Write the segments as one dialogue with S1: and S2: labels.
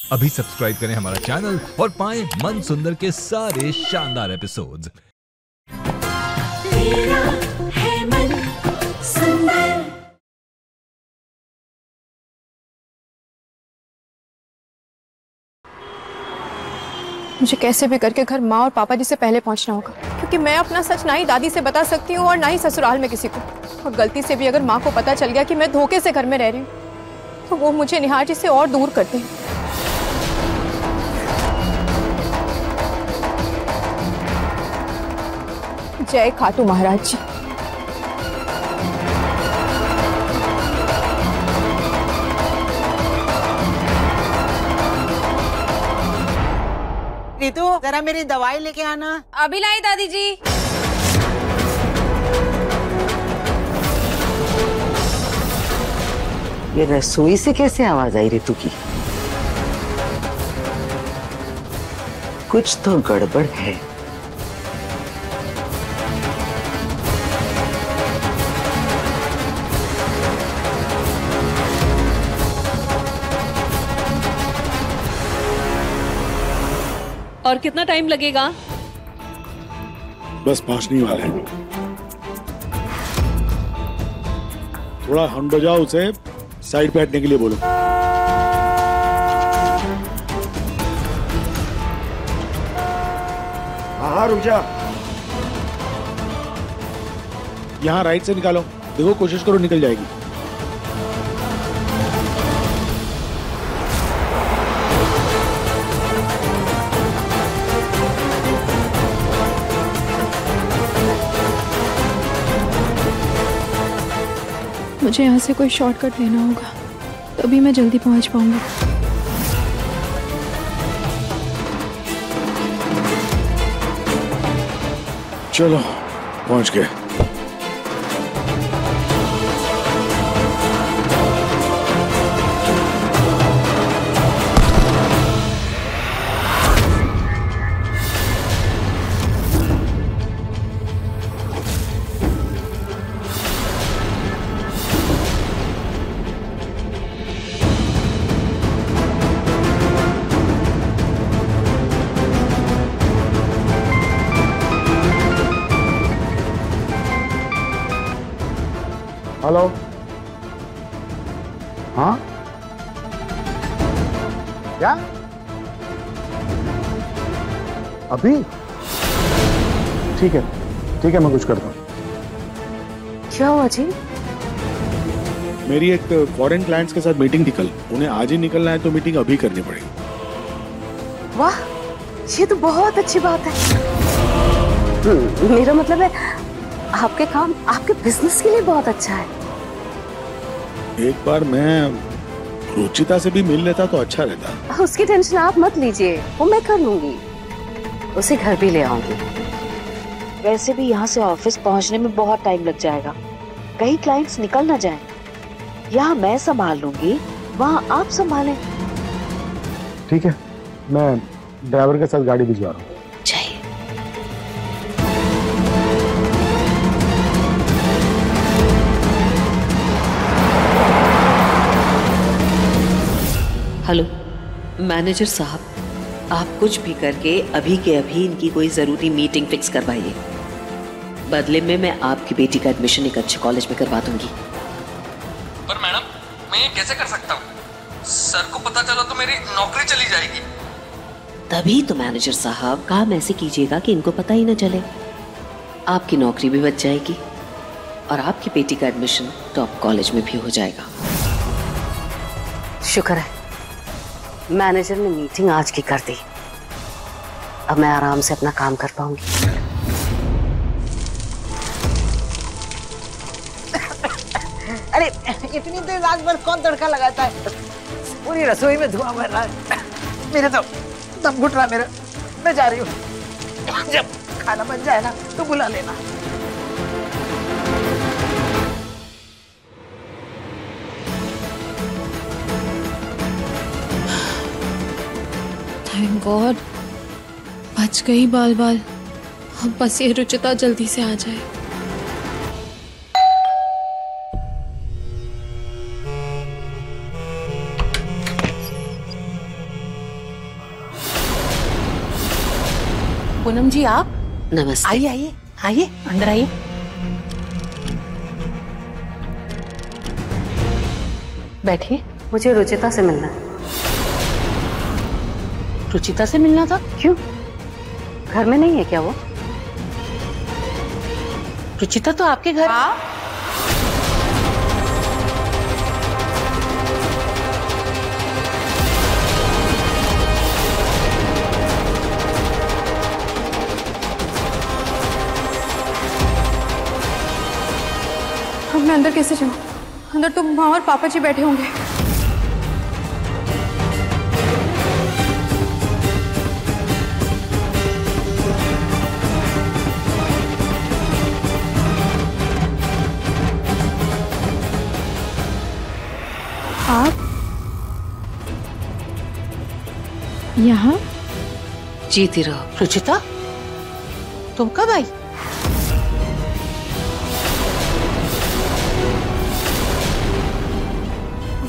S1: अभी सब्सक्राइब करें हमारा चैनल और पाएं मन सुंदर के सारे शानदार एपिसोड्स।
S2: तेरा है मन सुंदर।
S3: मुझे कैसे भी करके घर माँ और पापा जी से पहले पहुंचना होगा, क्योंकि मैं अपना सच ना ही दादी से बता सकती हूँ और ना ही ससुराल में किसी को। और गलती से भी अगर माँ को पता चल गया कि मैं धोखे से घर में रह रही हूँ तो वो मुझे निहार जी से और दूर कर दें। जय खाटू महाराज जी।
S4: रीतू, जरा मेरी दवाई लेके आना।
S5: अभी लाई दादी जी।
S4: ये रसोई से कैसे आवाज आई रीतू की? कुछ तो गड़बड़ है।
S5: और कितना टाइम लगेगा?
S6: बस पहुंचने वाले हैं। थोड़ा हंड हो जाओ, उसे साइड पे हटने के लिए बोलो।
S7: हाँ रुक जा।
S6: यहाँ राइट से निकालो, देखो कोशिश करो निकल जाएगी।
S3: मुझे यहाँ से कोई शॉर्टकट लेना होगा, तभी मैं जल्दी पहुँच पाऊंगी।
S6: चलो पहुंच गए।
S7: हेलो। हाँ क्या? अभी? ठीक है मैं कुछ करता हूँ।
S4: क्या हुआ जी?
S6: मेरी एक फॉरेन क्लाइंट्स के साथ मीटिंग थी कल, उन्हें आज ही निकलना है तो मीटिंग अभी करनी पड़ेगी।
S4: वाह, ये तो बहुत अच्छी बात है। मेरा मतलब है आपके काम आपके बिजनेस के लिए बहुत अच्छा है।
S6: एक बार मैं रुचिता से भी मिल लेता तो अच्छा रहता।
S4: उसकी टेंशन आप मत लीजिए, वो मैं कर लूंगी। उसे घर भी ले आऊंगी। वैसे भी यहाँ से ऑफिस पहुँचने में बहुत टाइम लग जाएगा, कहीं क्लाइंट्स निकल ना जाएं। यहाँ मैं संभाल लूंगी, वहाँ आप संभालें।
S7: ठीक है, मैं ड्राइवर के साथ गाड़ी भिजवा रहा हूँ।
S8: हेलो मैनेजर साहब, आप कुछ भी करके अभी के अभी इनकी कोई जरूरी मीटिंग फिक्स करवाइए। बदले में मैं आपकी बेटी का एडमिशन एक अच्छे कॉलेज में करवा दूंगी।
S9: पर मैडम, मैं ये कैसे कर सकता हूँ? सर को पता चला तो मेरी नौकरी चली जाएगी।
S8: तभी तो मैनेजर साहब काम ऐसे कीजिएगा कि इनको पता ही न चले। आपकी नौकरी भी बच जाएगी और आपकी बेटी का एडमिशन टॉप कॉलेज में भी हो जाएगा।
S4: शुक्र है मैनेजर ने मीटिंग आज की कर दी। अब मैं आराम से अपना काम कर पाऊंगी। अरे इतनी देर रात भर कौन तड़का लगाता है? पूरी रसोई में धुआं भर रहा है। मेरे तो दम घुट रहा मेरा। मैं जा रही हूँ, जब खाना बन जाए ना तो बुला लेना।
S3: थैंक गॉड, बच गई बाल बाल। अब बस ये रुचिता जल्दी से आ जाए।
S10: पूनम जी आप
S8: नमस्ते।
S10: आइए आइए आइए अंदर आइए। बैठिए।
S4: मुझे रुचिता से मिलना है।
S10: रुचिता से मिलना था?
S4: क्यों, घर में नहीं है क्या वो?
S10: रुचिता तो आपके घर।
S3: अब मैं अंदर कैसे जाऊं? अंदर तो माँ और पापा जी बैठे होंगे। आप यहाँ?
S8: जीती रहो।
S10: रुचिता तुम कब आई?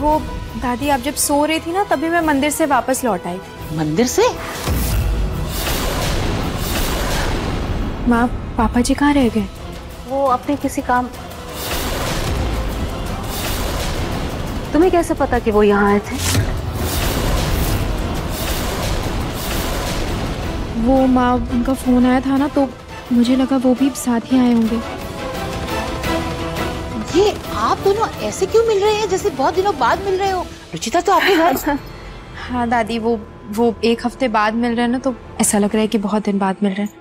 S3: वो दादी आप जब सो रही थी ना तभी मैं मंदिर से वापस लौट आई।
S10: मंदिर से?
S3: माँ पापा जी कहाँ रह गए?
S4: वो अपने किसी काम। तुम्हें कैसे पता कि वो यहाँ आए थे?
S3: वो माँ उनका फोन आया था ना तो मुझे लगा वो भी साथ ही आए होंगे।
S10: ये आप दोनों ऐसे क्यों मिल रहे हैं जैसे बहुत दिनों बाद मिल रहे हो? रुचिता तो आपके घर।
S3: हाँ दादी वो एक हफ्ते बाद मिल रहे हैं ना तो ऐसा लग रहा है कि बहुत दिन बाद मिल रहे हैं।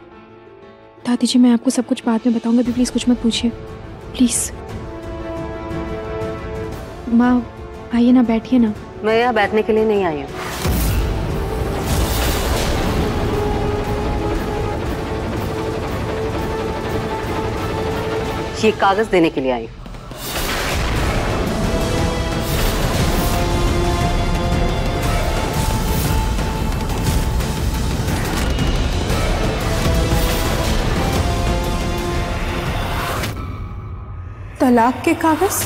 S3: दादी जी मैं आपको सब कुछ बाद में बताऊंगा, अभी प्लीज कुछ मत पूछिए प्लीज। माँ आइए ना, बैठिए ना।
S4: मैं यहाँ बैठने के लिए नहीं आई हूँ। ये कागज देने के लिए आई हूँ।
S3: तलाक के कागज?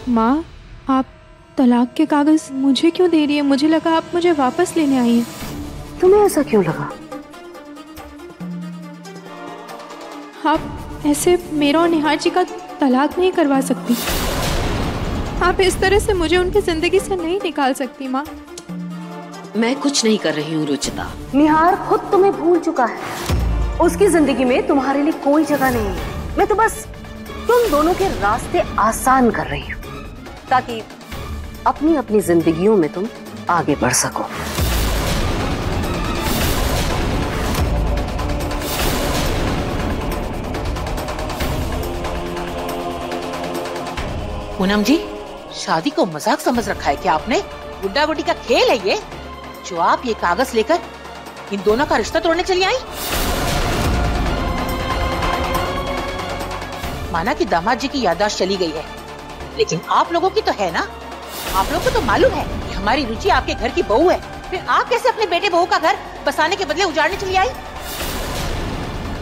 S3: माँ आप तलाक के कागज मुझे क्यों दे रही है? मुझे लगा आप मुझे वापस लेने आई हैं।
S4: तुम्हें ऐसा क्यों लगा?
S3: आप ऐसे मेरा और निहार जी का तलाक नहीं करवा सकती। आप इस तरह से मुझे उनकी जिंदगी से नहीं निकाल सकती माँ।
S8: मैं कुछ नहीं कर रही हूँ रुचिता।
S4: निहार खुद तुम्हें भूल चुका है। उसकी जिंदगी में तुम्हारे लिए कोई जगह नहीं है। मैं तो बस तुम दोनों के रास्ते आसान कर रही हूँ ताकि अपनी अपनी जिंदगियों में तुम आगे बढ़ सको।
S10: पूनम जी शादी को मजाक समझ रखा है क्या आपने? गुड्डा गुड्डी का खेल है ये जो आप ये कागज लेकर इन दोनों का रिश्ता तोड़ने चली आई? माना कि दामाद जी की याददाश्त चली गई है लेकिन आप लोगों की तो है ना। आप लोगों को तो मालूम है कि हमारी रुचि आपके घर की बहू है, फिर आप कैसे अपने बेटे बहू का घर बसाने के बदले उजाड़ने चली आई?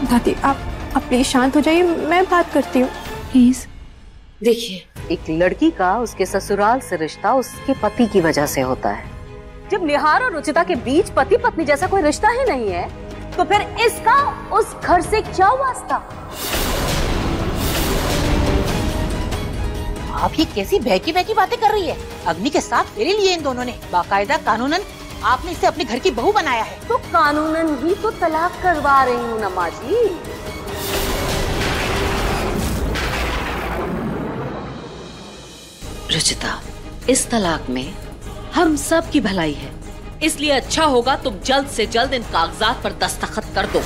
S3: दादी आप प्लीज शांत हो जाइए, मैं बात करती हूँ प्लीज।
S8: देखिए
S4: एक लड़की का उसके ससुराल से रिश्ता उसके पति की वजह से होता है। जब निहार और रुचिता के बीच पति पत्नी जैसा कोई रिश्ता ही नहीं है तो फिर इसका उस घर से क्या वास्ता?
S10: आप ये कैसी बहकी बहकी बातें कर रही है? अग्नि के साथ फेरे लिए इन दोनों ने, बाकायदा कानूनन आपने इसे अपने घर की बहू बनाया है।
S4: तो कानूनन ही तो तलाक करवा रही हूँ ना माँ जी।
S8: रुचिता इस तलाक में हम सब की भलाई है, इसलिए अच्छा होगा तुम जल्द से जल्द इन कागजात पर दस्तखत कर दो।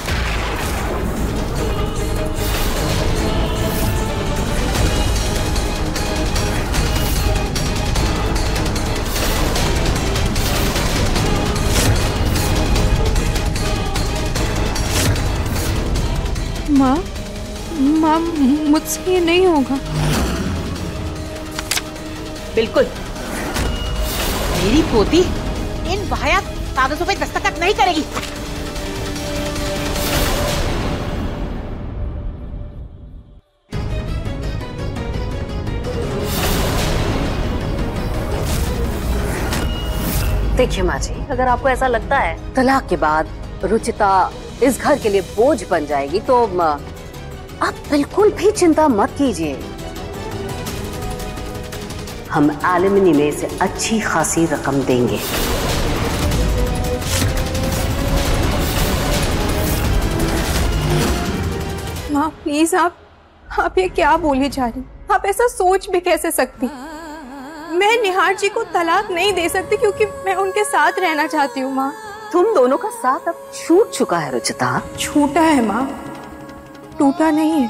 S3: माँ मुझसे ये नहीं होगा।
S10: बिल्कुल मेरी पोती इन वाहियात कागजों पे दस्तखत नहीं करेगी।
S4: देखिए माँ जी, अगर आपको ऐसा लगता है तलाक के बाद रुचिता इस घर के लिए बोझ बन जाएगी तो आप बिल्कुल भी चिंता मत कीजिए। हम एलिमनी में इसे अच्छी खासी रकम देंगे।
S3: माँ प्लीज, आप ये क्या बोली जा रही? आप ऐसा सोच भी कैसे सकती? मैं निहार जी को तलाक नहीं दे सकती क्योंकि मैं उनके साथ रहना चाहती हूँ। माँ,
S4: तुम दोनों का साथ अब छूट चुका है रुचिता।
S3: छूटा है माँ, टूटा नहीं है।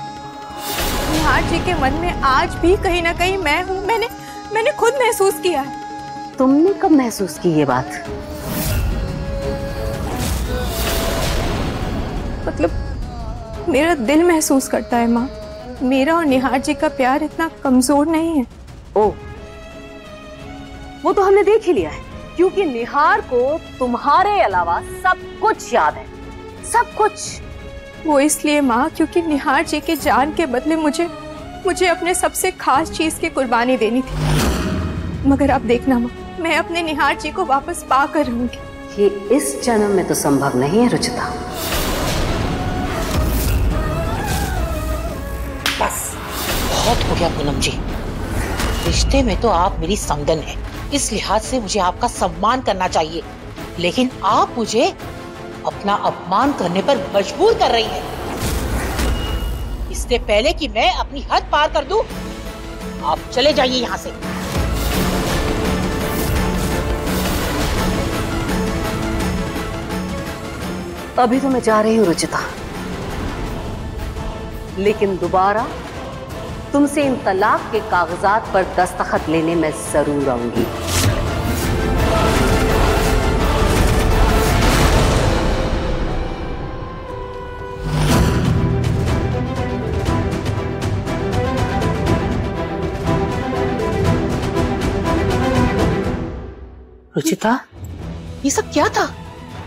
S3: निहार जी के मन में आज भी कहीं ना कहीं मैं हूँ। मैंने खुद महसूस किया है।
S4: तुमने कब महसूस की ये बात?
S3: मतलब मेरा दिल महसूस करता है माँ। मेरा और निहार जी का प्यार इतना कमजोर नहीं है।
S4: ओ, वो तो हमने देख ही लिया है, क्योंकि निहार को तुम्हारे अलावा सब कुछ याद है, सब कुछ।
S3: वो इसलिए माँ क्योंकि निहार जी के जान के बदले मुझे अपने सबसे खास चीज की कुर्बानी देनी थी। मगर अब देखना माँ, मैं अपने निहार जी को वापस पा कर रहूंगी।
S4: ये इस जन्म में तो संभव नहीं है रुचिता।
S10: बस बहुत हो गया पूनम जी। रिश्ते में तो आप मेरी समधन है, इस लिहाज से मुझे आपका सम्मान करना चाहिए, लेकिन आप मुझे अपना अपमान करने पर मजबूर कर रही हैं। इससे पहले कि मैं अपनी हद पार कर दूं, आप चले जाइए यहाँ से।
S4: अभी तो मैं जा रही हूँ रुचिता, लेकिन दोबारा तुमसे इन तलाक के कागजात पर दस्तखत लेने मैं जरूर आऊंगी।
S10: रुचिता, ये सब क्या था?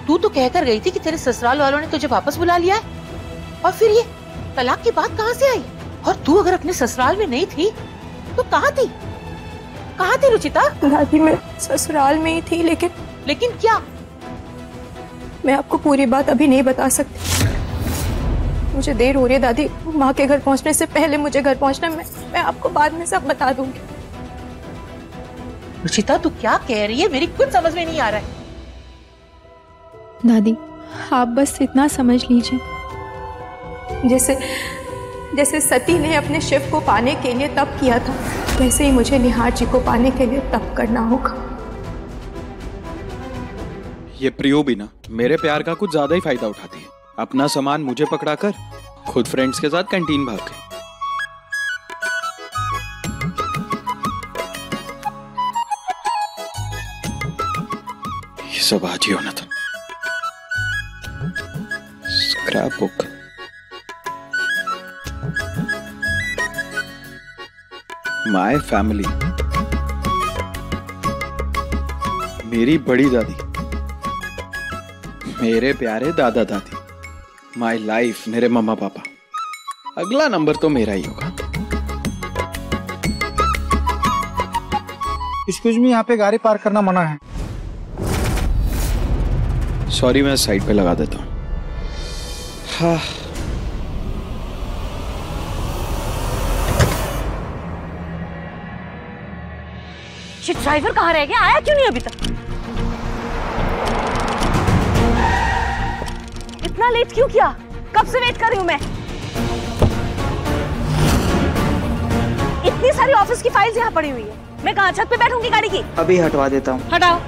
S10: तू तो कहकर गई थी कि तेरे ससुराल वालों ने तुझे वापस बुला लिया है, और फिर ये तलाक की बात कहाँ से आई? और तू अगर अपने ससुराल में नहीं थी तो कहाँ थी? कहाँ थी रुचिता?
S3: दादी, मैं ससुराल में ही थी,
S10: लेकिन क्या?
S3: मैं आपको पूरी बात अभी नहीं बता सकती। मुझे देर हो रही है दादी, माँ के घर पहुँचने से पहले मुझे घर पहुँचना। मैं आपको बाद में सब बता दूंगी।
S10: रुचिता, तू क्या कह रही है? मेरी कुछ समझ में नहीं आ रहा है।
S3: दादी, आप बस इतना समझ लीजिए, जैसे सती ने अपने शिव को पाने के लिए तप किया था, वैसे ही मुझे निहार जी को पाने के लिए तप करना होगा।
S6: ये प्रियो भी ना मेरे प्यार का कुछ ज्यादा ही फायदा उठाती है। अपना सामान मुझे पकड़ाकर खुद फ्रेंड्स के साथ कैंटीन भाग गई। ये सब आज ही होना था। Scrap book. My family. मेरी बड़ी दादी, मेरे प्यारे दादा दादी, माय लाइफ, मेरे मम्मा पापा। अगला नंबर तो मेरा ही होगा।
S7: एक्सक्यूज मी, यहाँ पे गाड़ी पार्क करना मना है।
S6: सॉरी, मैं साइड पे लगा देता हूँ। हाँ,
S4: ये ड्राइवर कहाँ रह गया? आया क्यों नहीं अभी तक? इतना लेट क्यों किया? कब से वेट कर रही हूँ मैं। इतनी सारी ऑफिस की फाइल्स यहाँ पड़ी हुई है, मैं कहाँ छत पे बैठूंगी गाड़ी की?
S11: अभी हटवा देता हूँ।
S4: हटाओ।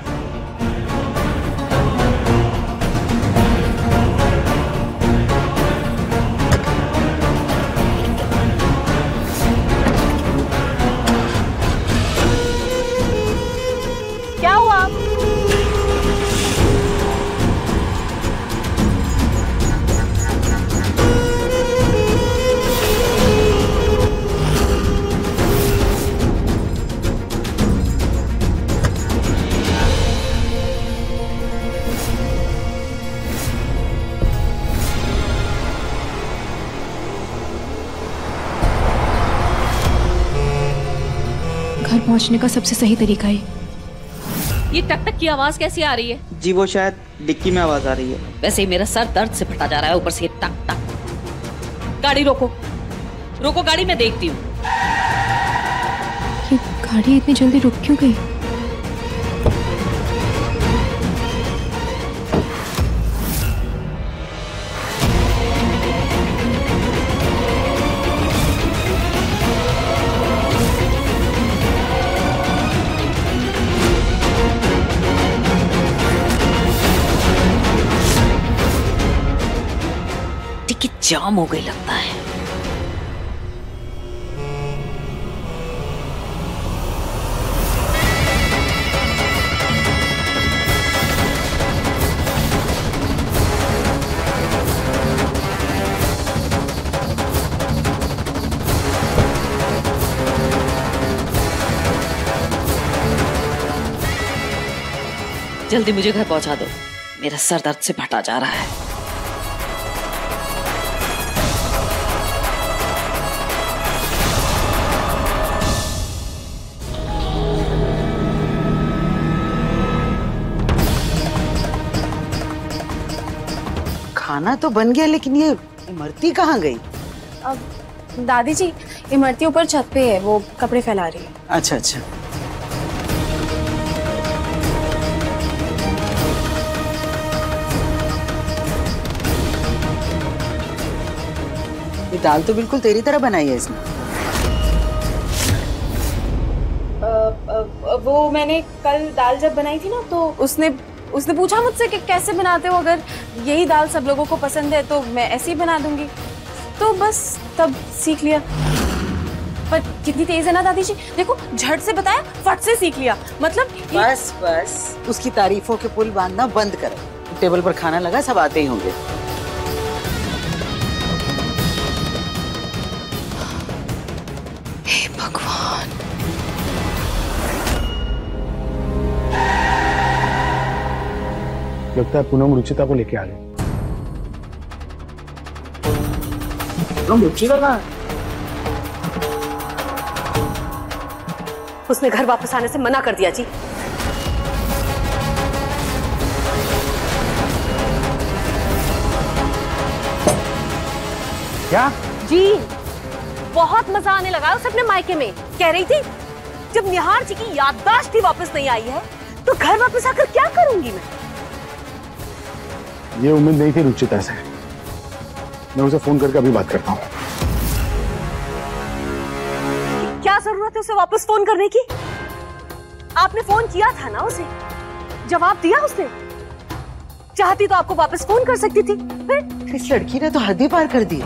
S4: क्या हुआ?
S3: घर पहुंचने का सबसे सही तरीका है
S5: ये टक टक की आवाज कैसी आ रही है?
S11: जी वो शायद डिक्की में आवाज आ रही है।
S8: वैसे ही मेरा सर दर्द से फटा जा रहा है, ऊपर से ये टक टक। गाड़ी रोको, रोको गाड़ी, मैं देखती हूँ।
S3: ये गाड़ी इतनी जल्दी रुक क्यों गई?
S8: टिकट जाम हो गई लगता है। जल्दी मुझे घर पहुंचा दो, मेरा सर दर्द से फटा जा रहा है।
S10: खाना तो बन गया, लेकिन ये इमरती कहाँ गई?
S3: अब दादी जी, इमरती ऊपर छत पे है, वो कपड़े फैला रही है।
S10: अच्छा अच्छा। ये दाल तो बिल्कुल तेरी तरह बनाई है इसने।
S3: वो मैंने कल दाल जब बनाई थी ना, तो उसने पूछा मुझसे कि कैसे बनाते हो, अगर यही दाल सब लोगों को पसंद है तो मैं ऐसे ही बना दूंगी, तो बस तब सीख लिया। पर कितनी तेज है ना दादी जी, देखो झट से बताया, फट से सीख लिया। मतलब
S10: बस बस उसकी तारीफों के पुल बांधना बंद करो। टेबल पर खाना लगा, सब आते ही होंगे।
S3: हे भगवान।
S7: लगता है पूनम रुचिता को लेके आ गई। रुचिता कहाँ है?
S5: उसने घर वापस आने से मना कर दिया जी।
S7: क्या?
S5: जी बहुत मजा आने लगा उसे अपने मायके में। कह रही थी जब निहार जी की याददाश्त ही वापस नहीं आई है तो घर वापस आकर क्या करूंगी मैं।
S7: ये उम्मीद नहीं थी रुचिता से। मैं उसे फोन करके अभी बात करता हूँ।
S5: क्या जरूरत है उसे वापस फोन करने की? आपने फोन किया था ना उसे, जवाब दिया उसने। चाहती तो आपको वापस फोन कर सकती थी। फिर
S10: इस लड़की ने तो हद ही पार कर दी।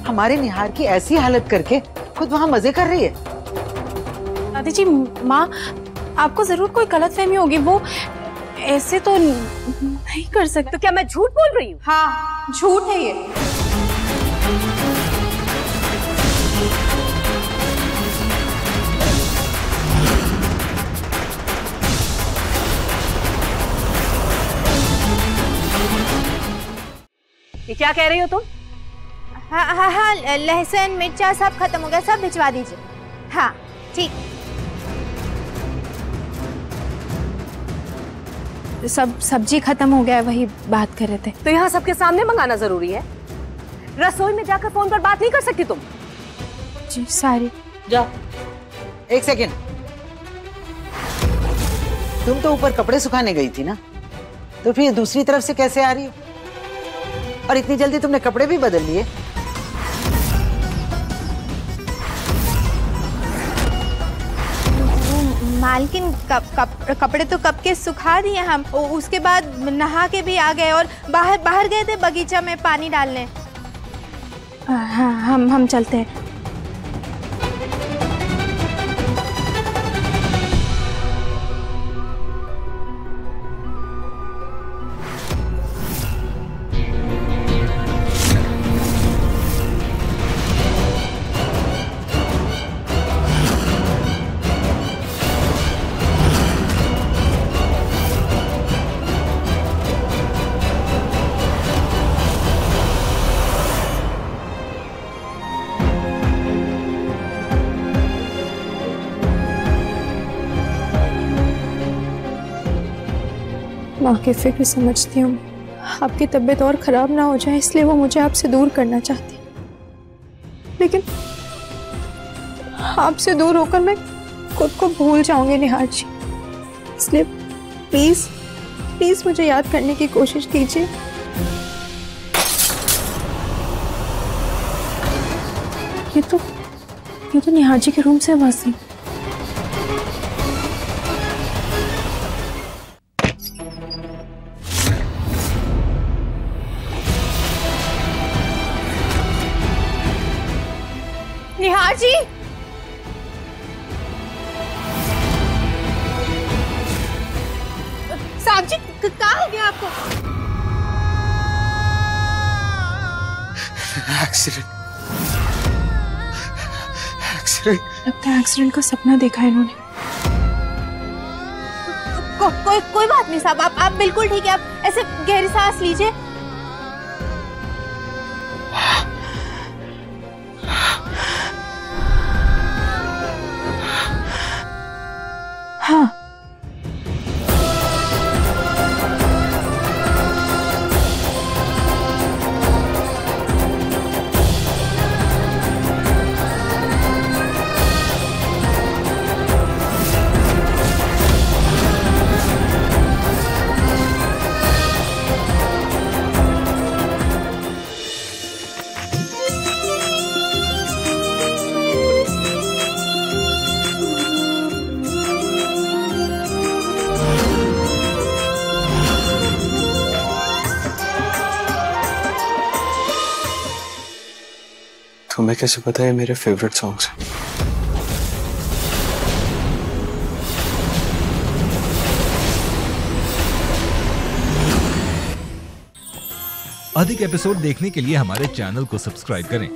S10: हमारे निहार की ऐसी हालत करके खुद वहाँ मजे कर रही है।
S3: दादी जी, माँ आपको जरूर कोई गलतफहमी होगी, वो ऐसे तो नहीं कर सकते।
S5: तो क्या मैं झूठ बोल रही हूँ?
S3: हाँ झूठ है ये।
S5: ये क्या कह रही हो तुम?
S3: हाँ हाँ हाँ, लहसुन मिर्चा सब खत्म हो गया, सब भिजवा दीजिए। हाँ ठीक। सब सब्जी खत्म हो गया है, वही बात कर रहे थे।
S5: तो यहाँ सबके सामने मंगाना जरूरी है? रसोई में जाकर फोन पर बात नहीं कर सकती तुम?
S3: जी सॉरी।
S10: जाओ। एक सेकेंड, तुम तो ऊपर कपड़े सुखाने गई थी ना, तो फिर दूसरी तरफ से कैसे आ रही हो? और इतनी जल्दी तुमने कपड़े भी बदल लिए?
S3: मालकिन कपड़े तो कब के सुखा दिए हम, उसके बाद नहा के भी आ गए और बाहर गए थे बगीचा में पानी डालने। हाँ हम चलते हैं। माँ की फिक्र समझती हूँ। आपकी तबीयत और खराब ना हो जाए इसलिए वो मुझे आपसे दूर करना चाहती, लेकिन आपसे दूर होकर मैं खुद को भूल जाऊंगी निहार जी। इसलिए प्लीज प्लीज मुझे याद करने की कोशिश कीजिए। ये तो निहार जी के रूम से आवाज थी। निहार जी, साहब जी कहाँ हो गया आपको?
S6: एक्सीडेंट।
S3: लगता है एक्सीडेंट का सपना देखा है इन्होंने।
S5: कोई बात नहीं साहब, आप बिल्कुल ठीक है। आप ऐसे गहरी सांस लीजिए।
S3: हाँ,
S6: तुम्हें कैसे पता है मेरे फेवरेट सॉन्ग्स हैं?
S1: अधिक एपिसोड देखने के लिए हमारे चैनल को सब्सक्राइब करें